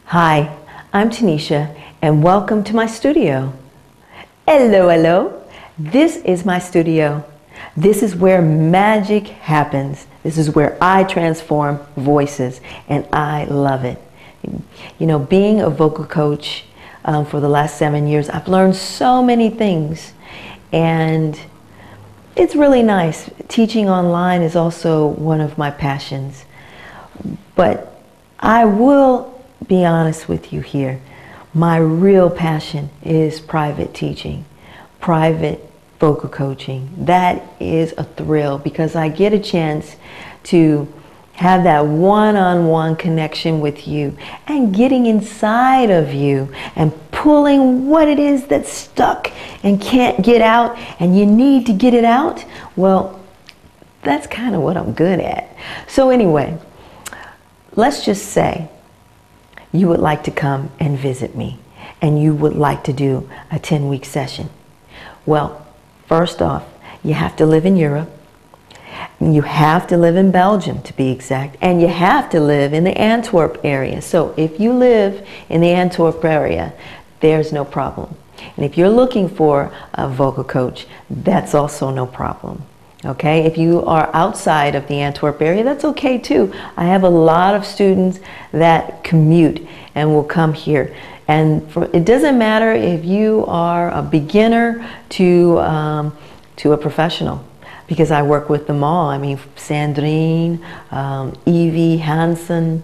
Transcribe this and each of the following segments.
Hi, I'm Tanisha and welcome to my studio. Hello, hello. This is my studio. This is where magic happens. This is where I transform voices and I love it. You know, being a vocal coach for the last 7 years, I've learned so many things and it's really nice. Teaching online is also one of my passions. But I will be honest with you here. My real passion is private teaching, private vocal coaching. That is a thrill because I get a chance to have that one-on-one connection with you and getting inside of you and pulling what it is that's stuck and can't get out and you need to get it out. Well, that's kind of what I'm good at. So anyway, let's just say you would like to come and visit me and you would like to do a 10-week session. Well, first off, you have to live in Europe. You have to live in Belgium, to be exact, and you have to live in the Antwerp area. So if you live in the Antwerp area, there's no problem. And if you're looking for a vocal coach, that's also no problem. Okay, if you are outside of the Antwerp area, that's okay too. I have a lot of students that commute and will come here. And it doesn't matter if you are a beginner to a professional, because I work with them all. I mean, Sandrine, Evie Hansen,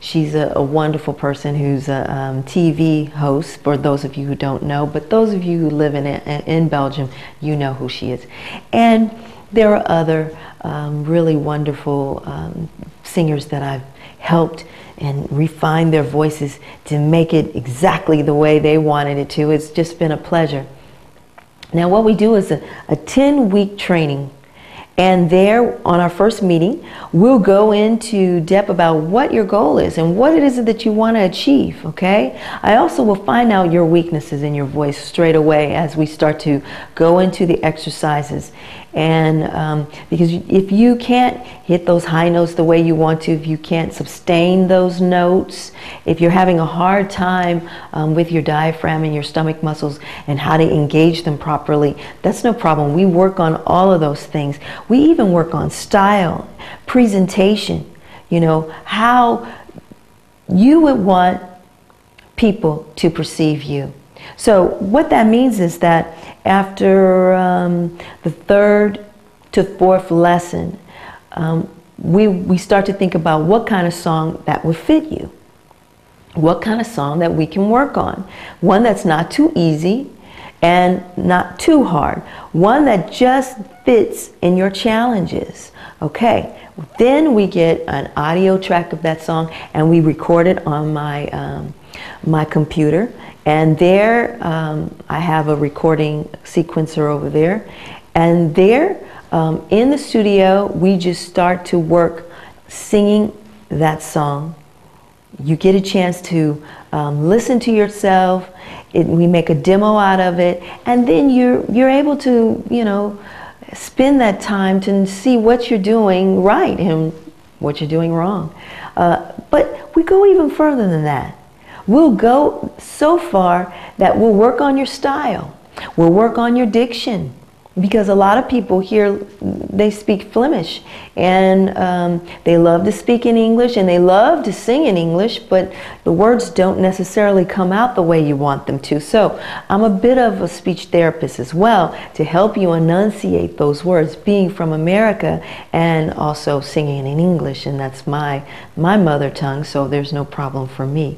she's a wonderful person who's a TV host, for those of you who don't know, but those of you who live in Belgium, you know who she is. And there are other really wonderful singers that I've helped and refined their voices to make it exactly the way they wanted it to. It's just been a pleasure. Now what we do is a 10-week training, and there on our first meeting we'll go into depth about what your goal is and what it is that you want to achieve. Okay, I also will find out your weaknesses in your voice straight away as we start to go into the exercises. And because if you can't hit those high notes the way you want to, if you can't sustain those notes, if you're having a hard time with your diaphragm and your stomach muscles and how to engage them properly, that's no problem. We work on all of those things. We even work on style, presentation, you know, how you would want people to perceive you. So what that means is that after the third to fourth lesson, we start to think about what kind of song that would fit you. What kind of song that we can work on. One that's not too easy and not too hard. One that just fits in your challenges. Okay, then we get an audio track of that song and we record it on my computer. And there, I have a recording sequencer over there. And there, in the studio, we just start to work singing that song. You get a chance to listen to yourself. We make a demo out of it. And then you're able to, you know, spend that time to see what you're doing right and what you're doing wrong. But we go even further than that. We'll go so far that we'll work on your style. We'll work on your diction. Because a lot of people here, they speak Flemish and they love to speak in English and they love to sing in English, but the words don't necessarily come out the way you want them to. So I'm a bit of a speech therapist as well to help you enunciate those words, being from America and also singing in English, and that's my mother tongue, so there's no problem for me.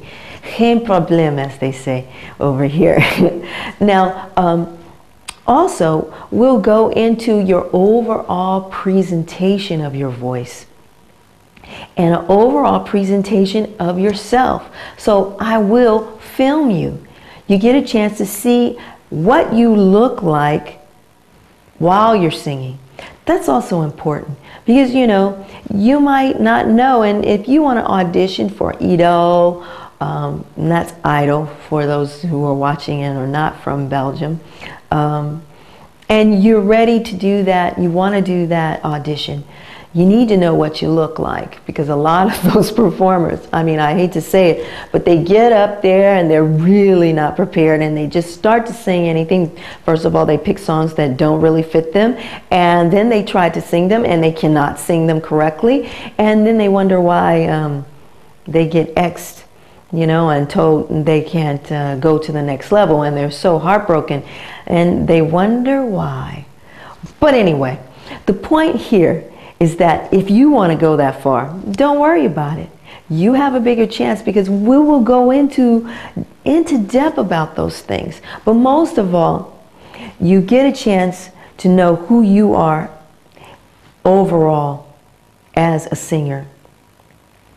Geen probleem, as they say over here. Now, also, we'll go into your overall presentation of your voice and an overall presentation of yourself. So I will film you. You get a chance to see what you look like while you're singing. That's also important because, you know, you might not know, and if you want to audition for Idol, and that's Idol for those who are watching and are not from Belgium, and you're ready to do that, you want to do that audition, you need to know what you look like, because a lot of those performers, I mean, I hate to say it, but they get up there and they're really not prepared, and they just start to sing anything. First of all, they pick songs that don't really fit them, and then they try to sing them and they cannot sing them correctly, and then they wonder why they get X'd, you know, and told they can't go to the next level, and they're so heartbroken and they wonder why. But anyway, the point here is that if you want to go that far, don't worry about it. You have a bigger chance, because we will go into depth about those things. But most of all, you get a chance to know who you are overall as a singer,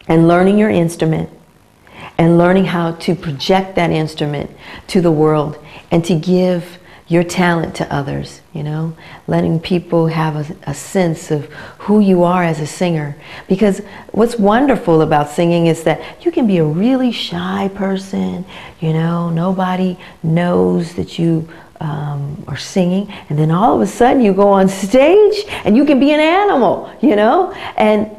and learning your instrument, and learning how to project that instrument to the world, and to give your talent to others, you know, letting people have a sense of who you are as a singer. Because what's wonderful about singing is that you can be a really shy person, you know, nobody knows that you are singing, and then all of a sudden you go on stage and you can be an animal, you know. And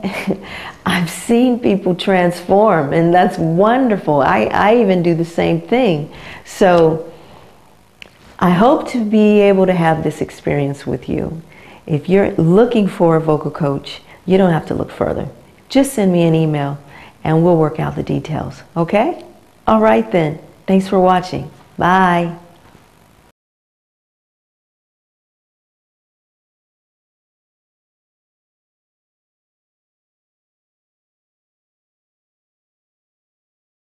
I've seen people transform, and that's wonderful. I even do the same thing. So I hope to be able to have this experience with you. If you're looking for a vocal coach, you don't have to look further. Just send me an email and we'll work out the details, okay? All right then. Thanks for watching. Bye.